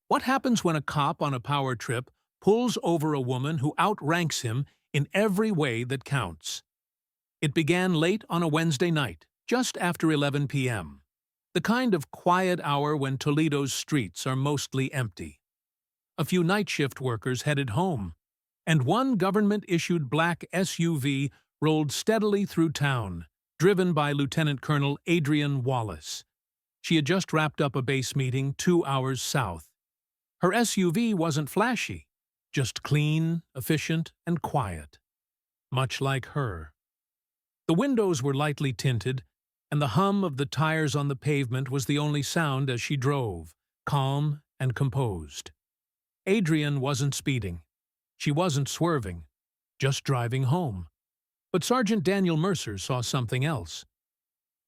What happens when a cop on a power trip pulls over a woman who outranks him in every way that counts? It began late on a Wednesday night, just after 11 p.m., the kind of quiet hour when Toledo's streets are mostly empty. A few night shift workers headed home, and one government-issued black SUV rolled steadily through town, driven by Lieutenant Colonel Adrian Wallace. She had just wrapped up a base meeting 2 hours south. Her SUV wasn't flashy, just clean, efficient, and quiet. Much like her. The windows were lightly tinted, and the hum of the tires on the pavement was the only sound as she drove, calm and composed. Adrian wasn't speeding. She wasn't swerving, just driving home. But Sergeant Daniel Mercer saw something else.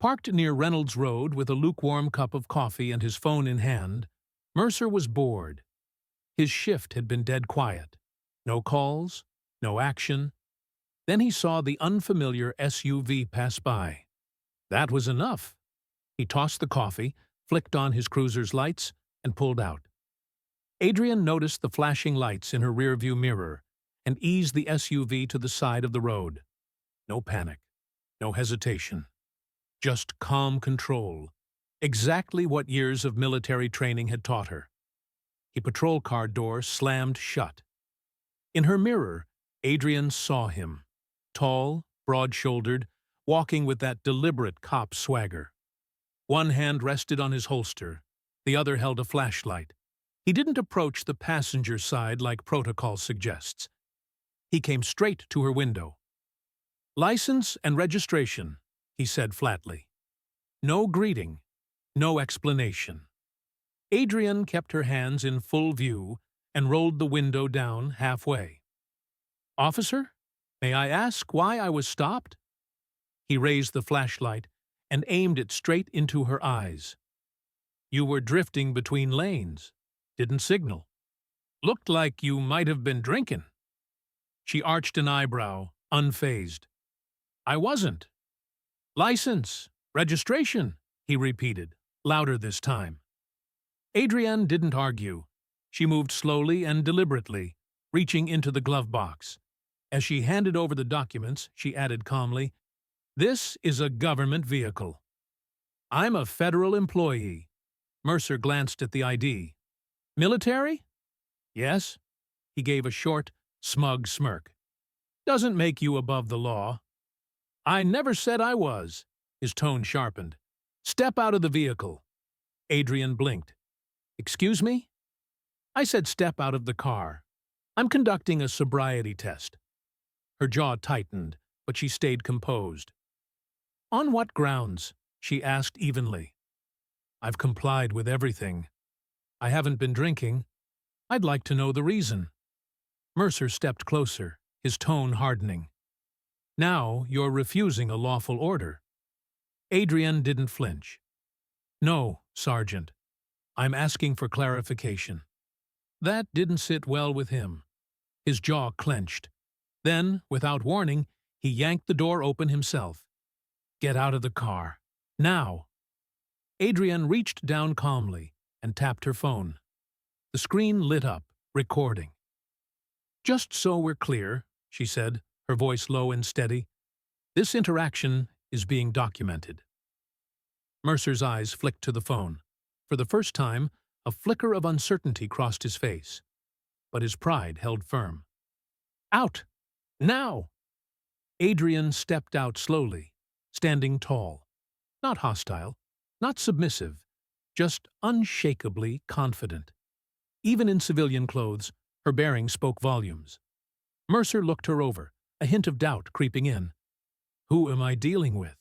Parked near Reynolds Road with a lukewarm cup of coffee and his phone in hand, Mercer was bored. His shift had been dead quiet. No calls, no action. Then he saw the unfamiliar SUV pass by. That was enough. He tossed the coffee, flicked on his cruiser's lights, and pulled out. Adrian noticed the flashing lights in her rearview mirror and eased the SUV to the side of the road. No panic, no hesitation. Just calm control. Exactly what years of military training had taught her. A patrol car door slammed shut. In her mirror, Adrian saw him. Tall, broad-shouldered, walking with that deliberate cop swagger. One hand rested on his holster, the other held a flashlight. He didn't approach the passenger side like protocol suggests. He came straight to her window. "License and registration," he said flatly. No greeting, no explanation. Adrian kept her hands in full view and rolled the window down halfway. "Officer, may I ask why I was stopped?" He raised the flashlight and aimed it straight into her eyes. "You were drifting between lanes. Didn't signal. Looked like you might have been drinking." She arched an eyebrow, unfazed. "I wasn't." "License, registration," he repeated, louder this time. Adrienne didn't argue. She moved slowly and deliberately, reaching into the glove box. As she handed over the documents, she added calmly, "This is a government vehicle. I'm a federal employee." Mercer glanced at the ID. "Military?" "Yes." He gave a short, smug smirk. "Doesn't make you above the law." "I never said I was." His tone sharpened. "Step out of the vehicle." Adrian blinked. "Excuse me?" "I said step out of the car. I'm conducting a sobriety test." Her jaw tightened, but she stayed composed. "On what grounds?" she asked evenly. "I've complied with everything. I haven't been drinking. I'd like to know the reason." Mercer stepped closer, his tone hardening. "Now you're refusing a lawful order." Adrian didn't flinch. "No, Sergeant. I'm asking for clarification." That didn't sit well with him. His jaw clenched. Then, without warning, he yanked the door open himself. "Get out of the car. Now!" Adrian reached down calmly and tapped her phone. The screen lit up, recording. "Just so we're clear," she said, her voice low and steady, "this interaction is being documented." Mercer's eyes flicked to the phone. For the first time, a flicker of uncertainty crossed his face. But his pride held firm. "Out! Now!" Adrian stepped out slowly, standing tall. Not hostile, not submissive, just unshakably confident. Even in civilian clothes, her bearing spoke volumes. Mercer looked her over, a hint of doubt creeping in. Who am I dealing with?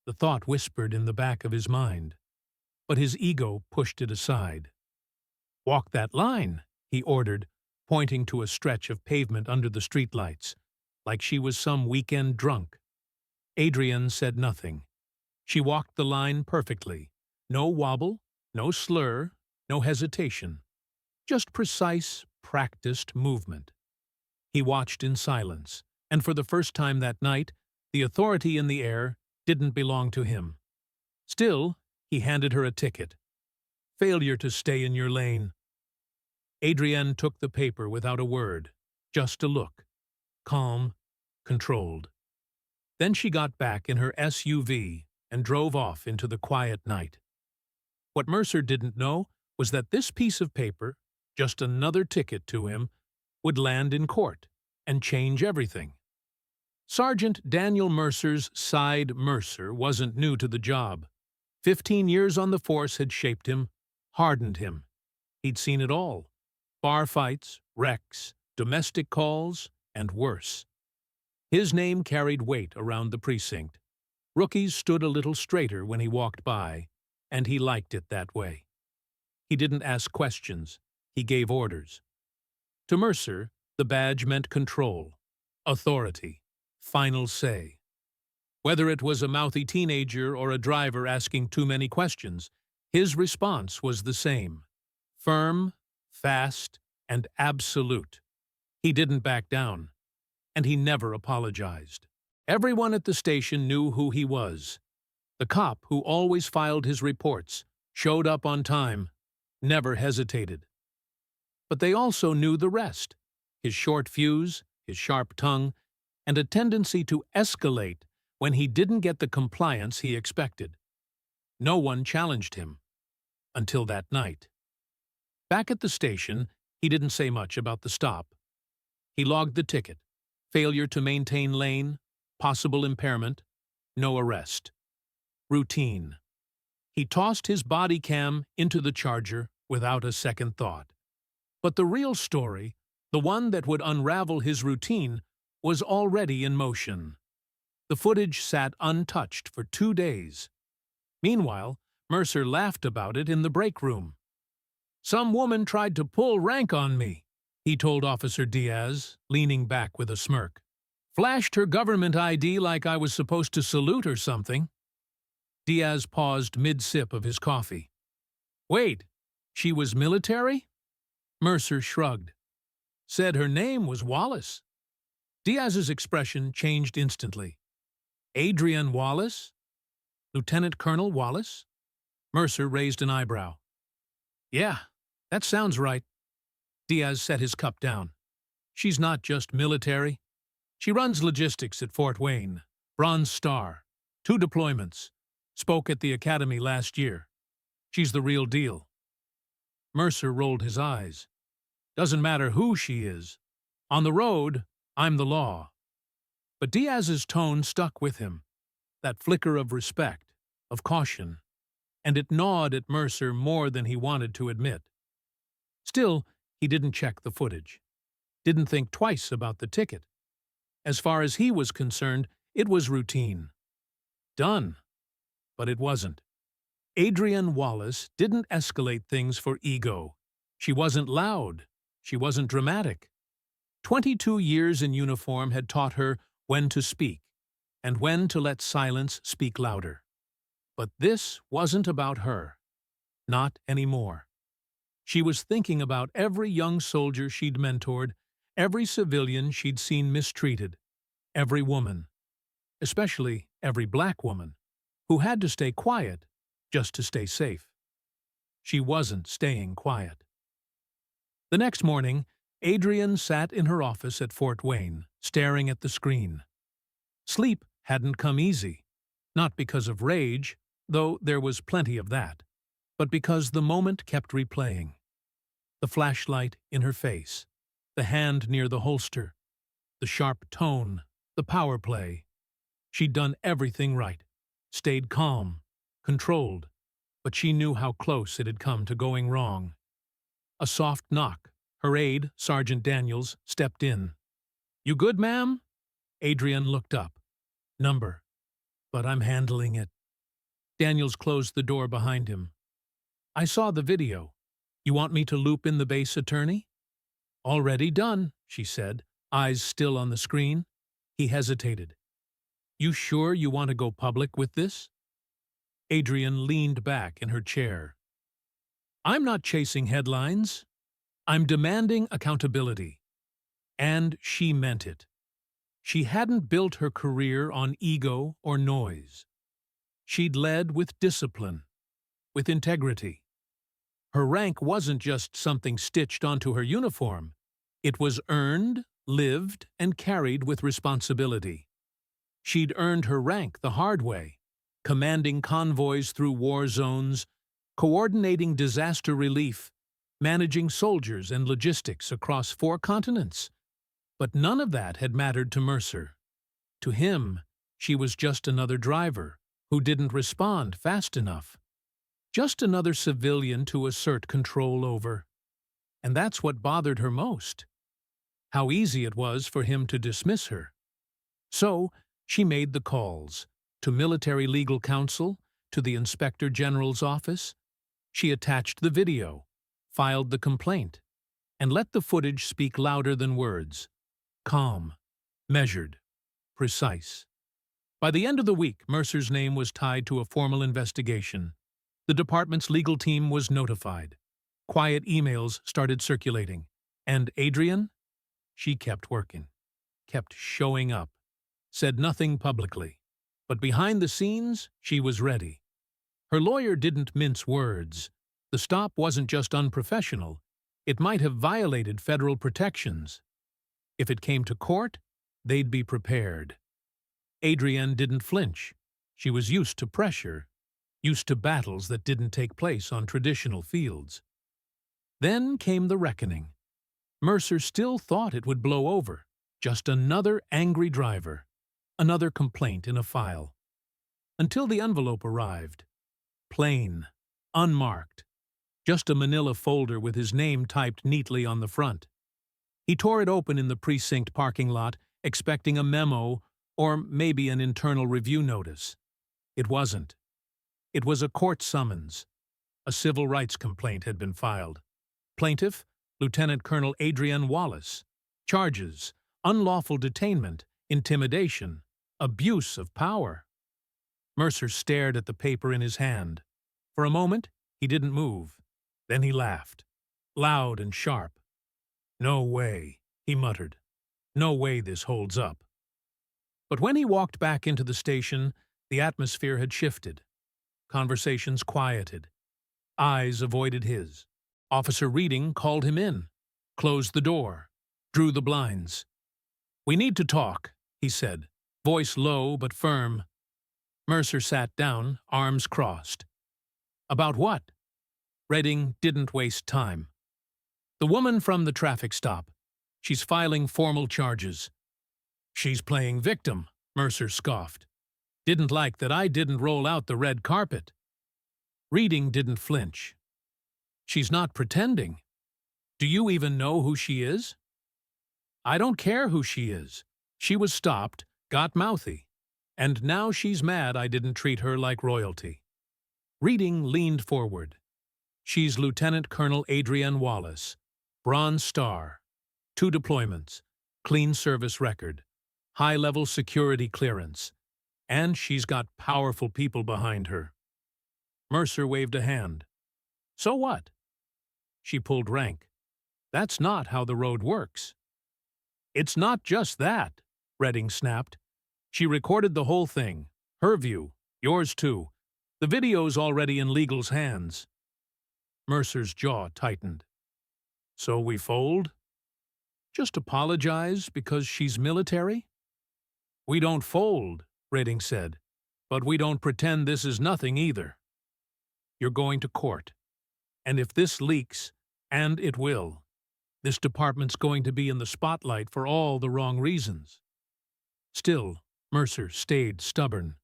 The thought whispered in the back of his mind. But his ego pushed it aside. "Walk that line," he ordered, pointing to a stretch of pavement under the streetlights, like she was some weekend drunk. Adrian said nothing. She walked the line perfectly. No wobble, no slur, no hesitation. Just precise, practiced movement. He watched in silence, and for the first time that night, the authority in the air didn't belong to him. Still, he handed her a ticket. "Failure to stay in your lane." Adrienne took the paper without a word, just a look, calm, controlled. Then she got back in her SUV and drove off into the quiet night. What Mercer didn't know was that this piece of paper, just another ticket to him, would land in court and change everything. Sergeant Daniel Mercer's side Mercer wasn't new to the job. 15 years on the force had shaped him, hardened him. He'd seen it all. Bar fights, wrecks, domestic calls, and worse. His name carried weight around the precinct. Rookies stood a little straighter when he walked by, and he liked it that way. He didn't ask questions. He gave orders. To Mercer, the badge meant control, authority, final say. Whether it was a mouthy teenager or a driver asking too many questions, his response was the same: firm, fast, and absolute. He didn't back down, and he never apologized. Everyone at the station knew who he was. The cop who always filed his reports, showed up on time, never hesitated. But they also knew the rest: his short fuse, his sharp tongue, and a tendency to escalate when he didn't get the compliance he expected. No one challenged him. Until that night. Back at the station, he didn't say much about the stop. He logged the ticket: failure to maintain lane, possible impairment, no arrest. Routine. He tossed his body cam into the charger without a second thought. But the real story, the one that would unravel his routine, was already in motion. The footage sat untouched for 2 days. Meanwhile, Mercer laughed about it in the break room. "Some woman tried to pull rank on me," he told Officer Diaz, leaning back with a smirk. "Flashed her government ID like I was supposed to salute or something." Diaz paused mid-sip of his coffee. "Wait, she was military?" Mercer shrugged. "Said her name was Wallace." Diaz's expression changed instantly. "Adrienne Wallace? Lieutenant Colonel Wallace?" Mercer raised an eyebrow. "Yeah, that sounds right." Diaz set his cup down. "She's not just military. She runs logistics at Fort Wayne, Bronze Star, 2 deployments, spoke at the academy last year. She's the real deal." Mercer rolled his eyes. "Doesn't matter who she is. On the road, I'm the law." But Diaz's tone stuck with him, that flicker of respect, of caution, and it gnawed at Mercer more than he wanted to admit. Still, he didn't check the footage. Didn't think twice about the ticket. As far as he was concerned, it was routine. Done. But it wasn't. Adrienne Wallace didn't escalate things for ego. She wasn't loud. She wasn't dramatic. 22 years in uniform had taught her when to speak, and when to let silence speak louder. But this wasn't about her. Not anymore. She was thinking about every young soldier she'd mentored, every civilian she'd seen mistreated, every woman, especially every black woman, who had to stay quiet just to stay safe. She wasn't staying quiet. The next morning, Adrienne sat in her office at Fort Wayne, staring at the screen. Sleep hadn't come easy, not because of rage, though there was plenty of that, but because the moment kept replaying. The flashlight in her face, the hand near the holster, the sharp tone, the power play. She'd done everything right, stayed calm, controlled, but she knew how close it had come to going wrong. A soft knock. Her aide, Sergeant Daniels, stepped in. "You good, ma'am?" Adrienne looked up. "Number. But I'm handling it." Daniels closed the door behind him. "I saw the video. You want me to loop in the base attorney?" "Already done," she said, eyes still on the screen. He hesitated. "You sure you want to go public with this?" Adrienne leaned back in her chair. "I'm not chasing headlines. I'm demanding accountability." And she meant it. She hadn't built her career on ego or noise. She'd led with discipline, with integrity. Her rank wasn't just something stitched onto her uniform. It was earned, lived, and carried with responsibility. She'd earned her rank the hard way, commanding convoys through war zones, coordinating disaster relief, managing soldiers and logistics across 4 continents. But none of that had mattered to Mercer. To him, she was just another driver who didn't respond fast enough. Just another civilian to assert control over. And that's what bothered her most. How easy it was for him to dismiss her. So, she made the calls to military legal counsel, to the Inspector General's office. She attached the video, filed the complaint, and let the footage speak louder than words. Calm, measured, precise. By the end of the week, Mercer's name was tied to a formal investigation. The department's legal team was notified. Quiet emails started circulating. And Adrian? She kept working, kept showing up, said nothing publicly. But behind the scenes, she was ready. Her lawyer didn't mince words. The stop wasn't just unprofessional. It might have violated federal protections. If it came to court, they'd be prepared. Adrienne didn't flinch. She was used to pressure, used to battles that didn't take place on traditional fields. Then came the reckoning. Mercer still thought it would blow over. Just another angry driver. Another complaint in a file. Until the envelope arrived. Plain, unmarked. Just a manila folder with his name typed neatly on the front. He tore it open in the precinct parking lot, expecting a memo or maybe an internal review notice. It wasn't. It was a court summons. A civil rights complaint had been filed. Plaintiff, Lieutenant Colonel Adrienne Wallace. Charges: unlawful detainment, intimidation, abuse of power. Mercer stared at the paper in his hand. For a moment, he didn't move. Then he laughed, loud and sharp. "No way," he muttered. "No way this holds up." But when he walked back into the station, the atmosphere had shifted. Conversations quieted. Eyes avoided his. Officer Reading called him in, closed the door, drew the blinds. "We need to talk," he said, voice low but firm. Mercer sat down, arms crossed. "About what?" Reading didn't waste time. "The woman from the traffic stop. She's filing formal charges." "She's playing victim," Mercer scoffed. "Didn't like that I didn't roll out the red carpet." Reading didn't flinch. "She's not pretending. Do you even know who she is?" "I don't care who she is. She was stopped, got mouthy, and now she's mad I didn't treat her like royalty." Reading leaned forward. "She's Lieutenant Colonel Adrienne Wallace, Bronze Star, 2 deployments, clean service record, high-level security clearance, and she's got powerful people behind her." Mercer waved a hand. "So what?" She pulled rank. "That's not how the road works." "It's not just that," Reading snapped. "She recorded the whole thing. Her view, yours too. The video's already in legal's hands." Mercer's jaw tightened. "So we fold? Just apologize because she's military?" "We don't fold," Reading said, "but we don't pretend this is nothing either. You're going to court. And if this leaks, and it will, this department's going to be in the spotlight for all the wrong reasons." Still, Mercer stayed stubborn.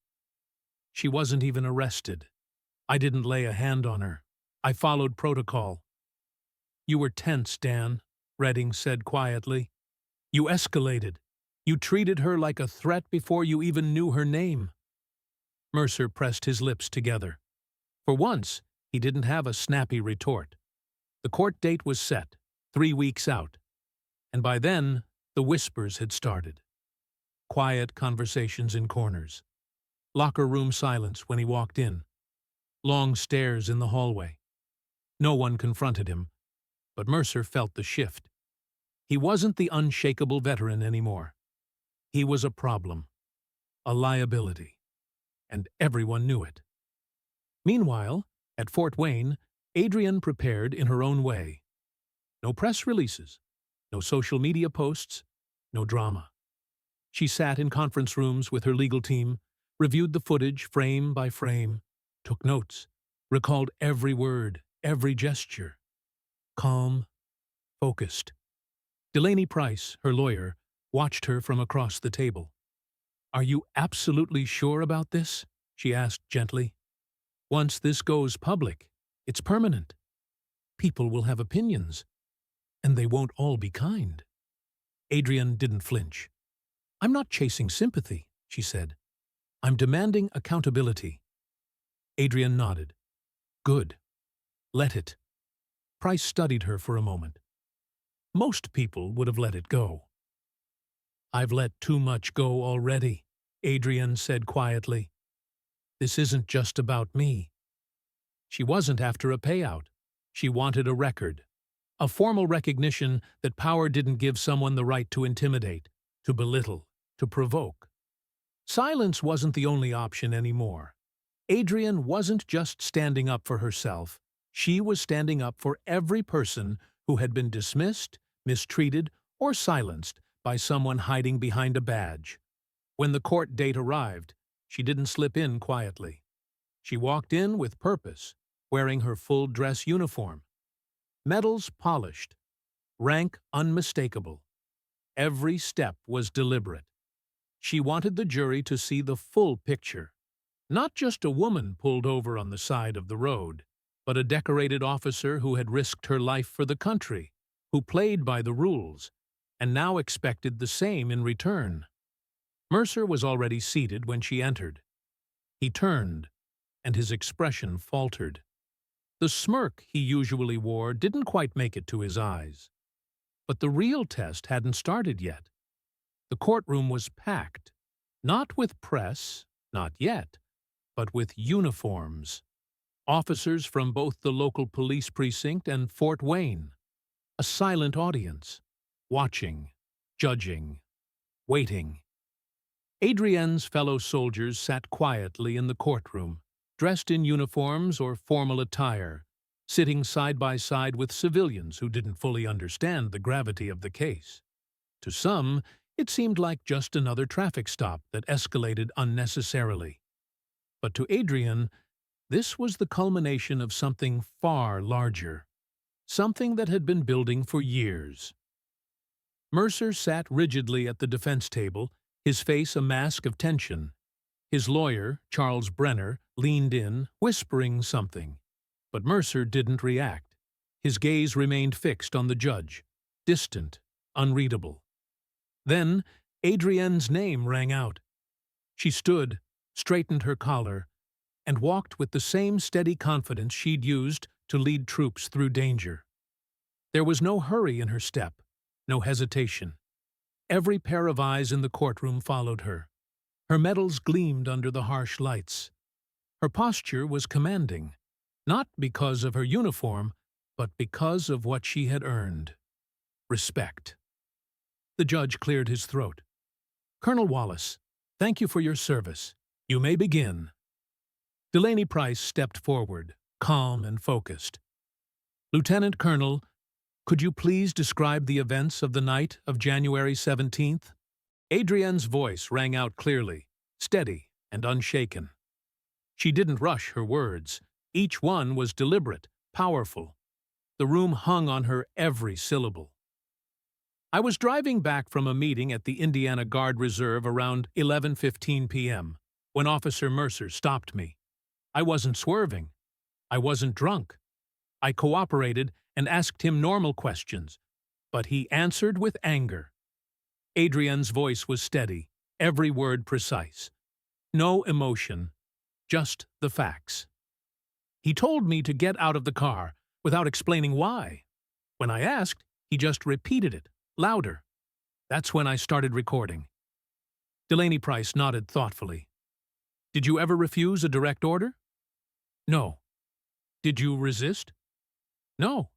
"She wasn't even arrested. I didn't lay a hand on her. I followed protocol." "You were tense, Dan," Reading said quietly. "You escalated. You treated her like a threat before you even knew her name." Mercer pressed his lips together. For once, he didn't have a snappy retort. The court date was set, 3 weeks out. And by then, the whispers had started. Quiet conversations in corners. Locker room silence when he walked in. Long stares in the hallway. No one confronted him, but Mercer felt the shift. He wasn't the unshakable veteran anymore. He was a problem, a liability, and everyone knew it. Meanwhile, at Fort Wayne, Adrienne prepared in her own way. No press releases, no social media posts, no drama. She sat in conference rooms with her legal team, reviewed the footage frame by frame, took notes, recalled every word, every gesture. Calm, focused. Delaney Price, her lawyer, watched her from across the table. "Are you absolutely sure about this?" she asked gently. "Once this goes public, it's permanent. People will have opinions, and they won't all be kind." Adrienne didn't flinch. "I'm not chasing sympathy," she said. "I'm demanding accountability." Adrienne nodded. "Good. Let it." Price studied her for a moment. Most people would have let it go. "I've let too much go already," Adrienne said quietly. "This isn't just about me." She wasn't after a payout. She wanted a record. A formal recognition that power didn't give someone the right to intimidate, to belittle, to provoke. Silence wasn't the only option anymore. Adrienne wasn't just standing up for herself. She was standing up for every person who had been dismissed, mistreated, or silenced by someone hiding behind a badge. When the court date arrived, she didn't slip in quietly. She walked in with purpose, wearing her full dress uniform. Medals polished, rank unmistakable. Every step was deliberate. She wanted the jury to see the full picture. Not just a woman pulled over on the side of the road, but a decorated officer who had risked her life for the country, who played by the rules, and now expected the same in return. Mercer was already seated when she entered. He turned, and his expression faltered. The smirk he usually wore didn't quite make it to his eyes. But the real test hadn't started yet. The courtroom was packed, not with press, not yet, but with uniforms. Officers from both the local police precinct and Fort Wayne. A silent audience, watching, judging, waiting. Adrienne's fellow soldiers sat quietly in the courtroom, dressed in uniforms or formal attire, sitting side by side with civilians who didn't fully understand the gravity of the case. To some, it seemed like just another traffic stop that escalated unnecessarily. But to Adrienne, this was the culmination of something far larger, something that had been building for years. Mercer sat rigidly at the defense table, his face a mask of tension. His lawyer, Charles Brenner, leaned in, whispering something. But Mercer didn't react. His gaze remained fixed on the judge, distant, unreadable. Then, Adrienne's name rang out. She stood, straightened her collar, and walked with the same steady confidence she'd used to lead troops through danger. There was no hurry in her step, no hesitation. Every pair of eyes in the courtroom followed her. Her medals gleamed under the harsh lights. Her posture was commanding, not because of her uniform, but because of what she had earned. Respect. The judge cleared his throat. "Colonel Wallace, thank you for your service. You may begin." Delaney Price stepped forward, calm and focused. "Lieutenant Colonel, could you please describe the events of the night of January 17th? Adrienne's voice rang out clearly, steady and unshaken. She didn't rush her words. Each one was deliberate, powerful. The room hung on her every syllable. "I was driving back from a meeting at the Indiana Guard Reserve around 11:15 p.m. when Officer Mercer stopped me. I wasn't swerving. I wasn't drunk. I cooperated and asked him normal questions, but he answered with anger." Adrienne's voice was steady, every word precise. No emotion, just the facts. "He told me to get out of the car, without explaining why. When I asked, he just repeated it, louder. That's when I started recording." Delaney Price nodded thoughtfully. "Did you ever refuse a direct order?" "No." "Did you resist?" "No."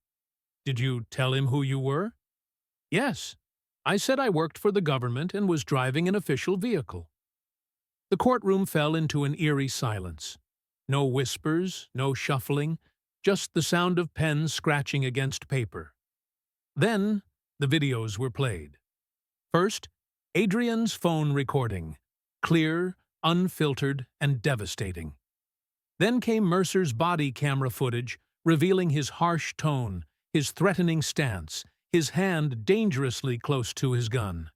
"Did you tell him who you were?" "Yes. I said I worked for the government and was driving an official vehicle." The courtroom fell into an eerie silence. No whispers, no shuffling, just the sound of pens scratching against paper. Then, the videos were played. First, Adrian's phone recording, clear, unfiltered, and devastating. Then came Mercer's body camera footage, revealing his harsh tone, his threatening stance, his hand dangerously close to his gun.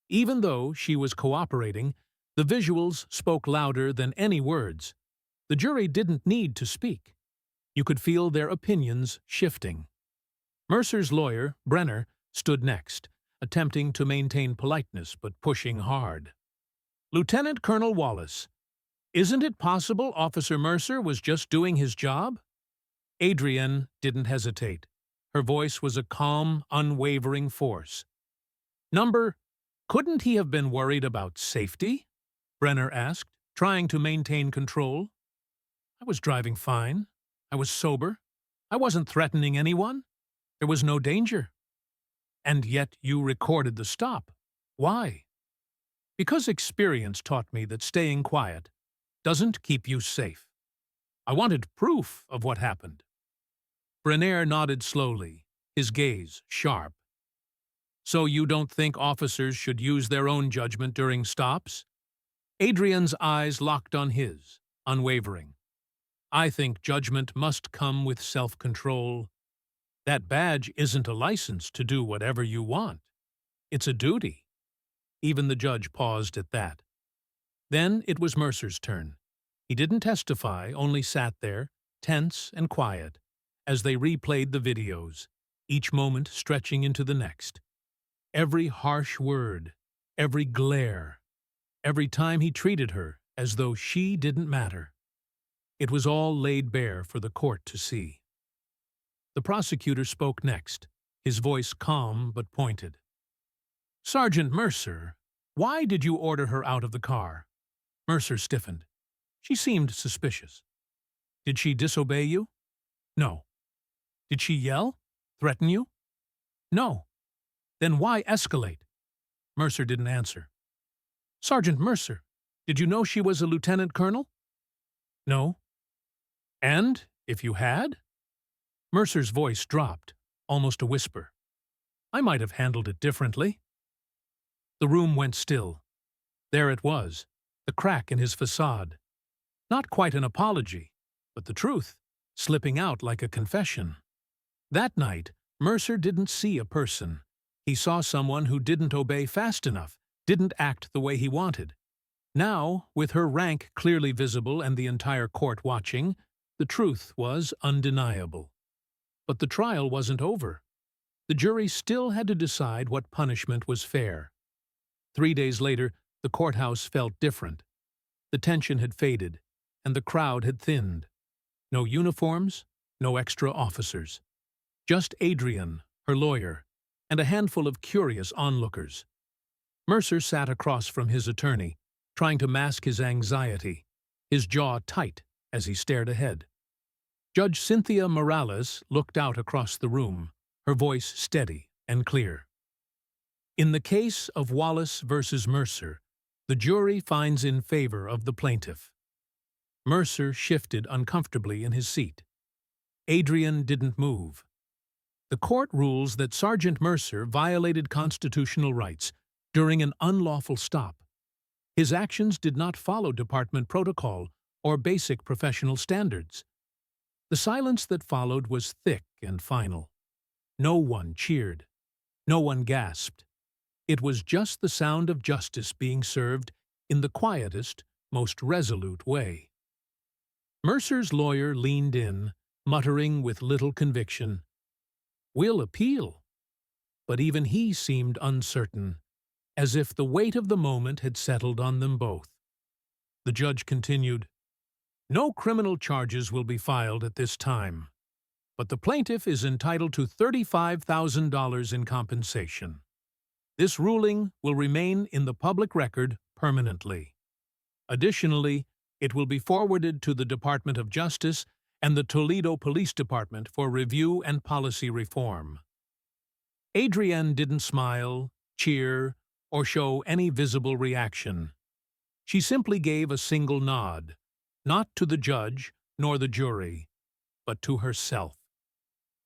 Even though she was cooperating, the visuals spoke louder than any words. The jury didn't need to speak. You could feel their opinions shifting. Mercer's lawyer, Brenner, stood next, attempting to maintain politeness but pushing hard. "Lieutenant Colonel Wallace, isn't it possible Officer Mercer was just doing his job?" Adrienne didn't hesitate. Her voice was a calm, unwavering force. "Number, couldn't he have been worried about safety?" Brenner asked, trying to maintain control. "I was driving fine. I was sober. I wasn't threatening anyone. There was no danger." "And yet you recorded the stop. Why?" "Because experience taught me that staying quiet doesn't keep you safe. I wanted proof of what happened." Brenner nodded slowly, his gaze sharp. "So you don't think officers should use their own judgment during stops?" Adrian's eyes locked on his, unwavering. "I think judgment must come with self-control. That badge isn't a license to do whatever you want. It's a duty." Even the judge paused at that. Then it was Mercer's turn. He didn't testify, only sat there, tense and quiet, as they replayed the videos, each moment stretching into the next. Every harsh word, every glare, every time he treated her as though she didn't matter. It was all laid bare for the court to see. The prosecutor spoke next, his voice calm but pointed. "Sergeant Mercer, why did you order her out of the car?" Mercer stiffened. She seemed suspicious. "Did she disobey you?" "No." "Did she yell? Threaten you?" "No." "Then why escalate?" Mercer didn't answer. "Sergeant Mercer, did you know she was a lieutenant colonel?" "No." "And if you had?" Mercer's voice dropped, almost a whisper. "I might have handled it differently." The room went still. There it was, the crack in his facade. Not quite an apology, but the truth, slipping out like a confession. That night, Mercer didn't see a person. He saw someone who didn't obey fast enough, didn't act the way he wanted. Now, with her rank clearly visible and the entire court watching, the truth was undeniable. But the trial wasn't over. The jury still had to decide what punishment was fair. 3 days later, the courthouse felt different. The tension had faded, and the crowd had thinned. No uniforms, no extra officers. Just Adrian, her lawyer, and a handful of curious onlookers. Mercer sat across from his attorney, trying to mask his anxiety, his jaw tight as he stared ahead. Judge Cynthia Morales looked out across the room, her voice steady and clear. "In the case of Wallace versus Mercer, the jury finds in favor of the plaintiff." Mercer shifted uncomfortably in his seat. Adrian didn't move. "The court rules that Sergeant Mercer violated constitutional rights during an unlawful stop. His actions did not follow department protocol or basic professional standards." The silence that followed was thick and final. No one cheered. No one gasped. It was just the sound of justice being served in the quietest, most resolute way. Mercer's lawyer leaned in, muttering with little conviction, "We'll appeal." But even he seemed uncertain, as if the weight of the moment had settled on them both. The judge continued, "No criminal charges will be filed at this time, but the plaintiff is entitled to $35,000 in compensation. This ruling will remain in the public record permanently. Additionally, it will be forwarded to the Department of Justice and the Toledo Police Department for review and policy reform." Adrienne didn't smile, cheer, or show any visible reaction. She simply gave a single nod, not to the judge nor the jury, but to herself.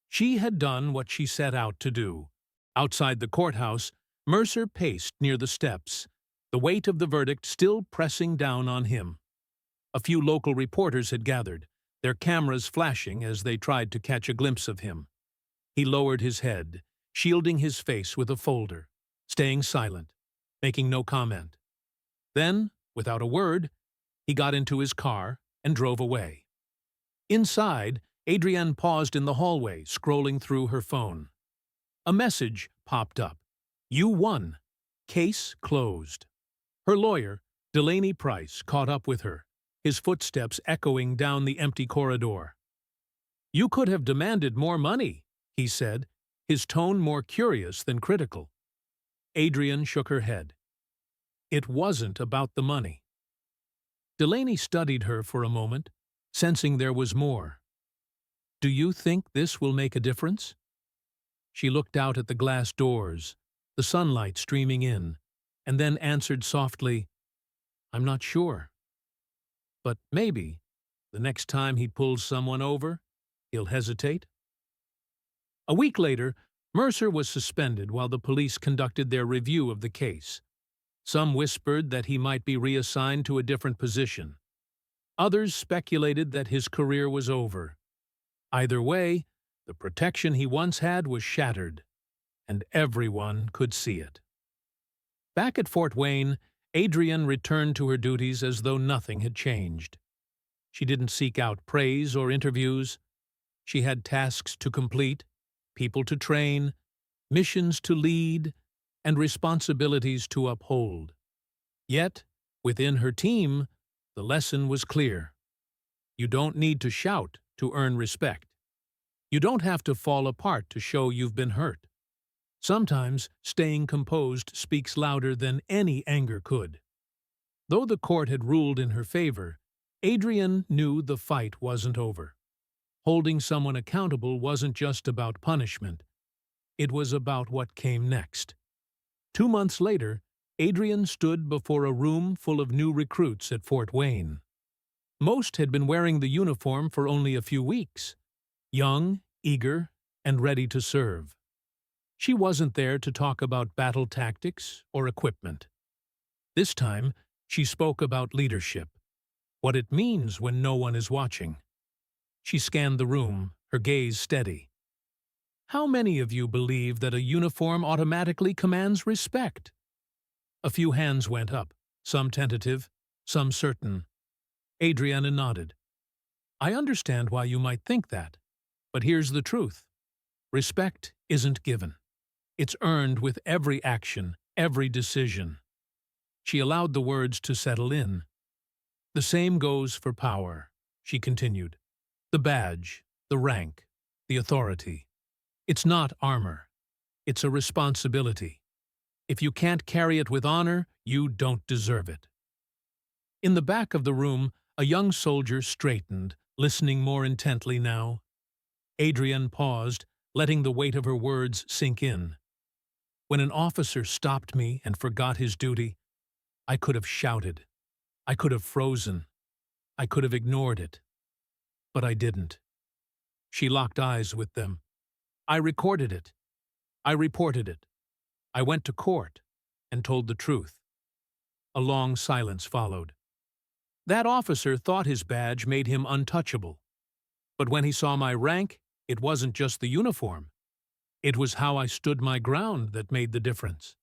She had done what she set out to do. Outside the courthouse, Mercer paced near the steps, the weight of the verdict still pressing down on him. A few local reporters had gathered, their cameras flashing as they tried to catch a glimpse of him. He lowered his head, shielding his face with a folder, staying silent, making no comment. Then, without a word, he got into his car and drove away. Inside, Adrienne paused in the hallway, scrolling through her phone. A message popped up. "You won. Case closed." Her lawyer, Delaney Price, caught up with her, his footsteps echoing down the empty corridor. "You could have demanded more money," he said, his tone more curious than critical. Adrienne shook her head. It wasn't about the money. Delaney studied her for a moment, sensing there was more. "Do you think this will make a difference?" She looked out at the glass doors, the sunlight streaming in, and then answered softly, "I'm not sure. But maybe, the next time he pulls someone over, he'll hesitate." A week later, Mercer was suspended while the police conducted their review of the case. Some whispered that he might be reassigned to a different position. Others speculated that his career was over. Either way, the protection he once had was shattered, and everyone could see it. Back at Fort Wayne, Adrienne returned to her duties as though nothing had changed. She didn't seek out praise or interviews. She had tasks to complete, people to train, missions to lead, and responsibilities to uphold. Yet, within her team, the lesson was clear. You don't need to shout to earn respect. You don't have to fall apart to show you've been hurt. Sometimes staying composed speaks louder than any anger could. Though the court had ruled in her favor, Adrienne knew the fight wasn't over. Holding someone accountable wasn't just about punishment. It was about what came next. 2 months later, Adrienne stood before a room full of new recruits at Fort Wayne. Most had been wearing the uniform for only a few weeks, young, eager, and ready to serve. She wasn't there to talk about battle tactics or equipment. This time, she spoke about leadership, what it means when no one is watching. She scanned the room, her gaze steady. How many of you believe that a uniform automatically commands respect? A few hands went up, some tentative, some certain. Adrienne nodded. I understand why you might think that, but here's the truth. Respect isn't given. It's earned with every action, every decision. She allowed the words to settle in. The same goes for power, she continued. The badge, the rank, the authority. It's not armor. It's a responsibility. If you can't carry it with honor, you don't deserve it. In the back of the room, a young soldier straightened, listening more intently now. Adrienne paused, letting the weight of her words sink in. When an officer stopped me and forgot his duty, I could have shouted. I could have frozen. I could have ignored it. But I didn't. She locked eyes with them. I recorded it. I reported it. I went to court and told the truth. A long silence followed. That officer thought his badge made him untouchable. But when he saw my rank, it wasn't just the uniform. It was how I stood my ground that made the difference.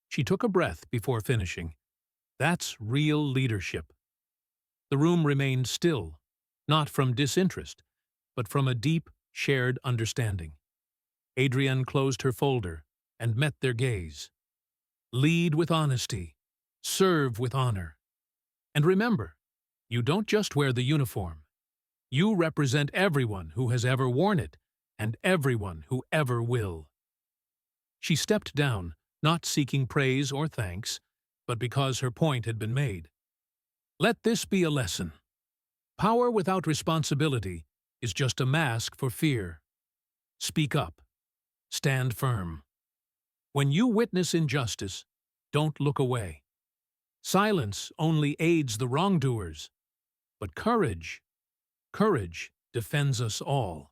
She took a breath before finishing. That's real leadership. The room remained still, not from disinterest, but from a deep, shared understanding. Adrienne closed her folder and met their gaze. Lead with honesty. Serve with honor. And remember, you don't just wear the uniform. You represent everyone who has ever worn it, and everyone who ever will. She stepped down, not seeking praise or thanks, but because her point had been made. Let this be a lesson. Power without responsibility is just a mask for fear. Speak up. Stand firm. When you witness injustice, don't look away. Silence only aids the wrongdoers, but courage defends us all.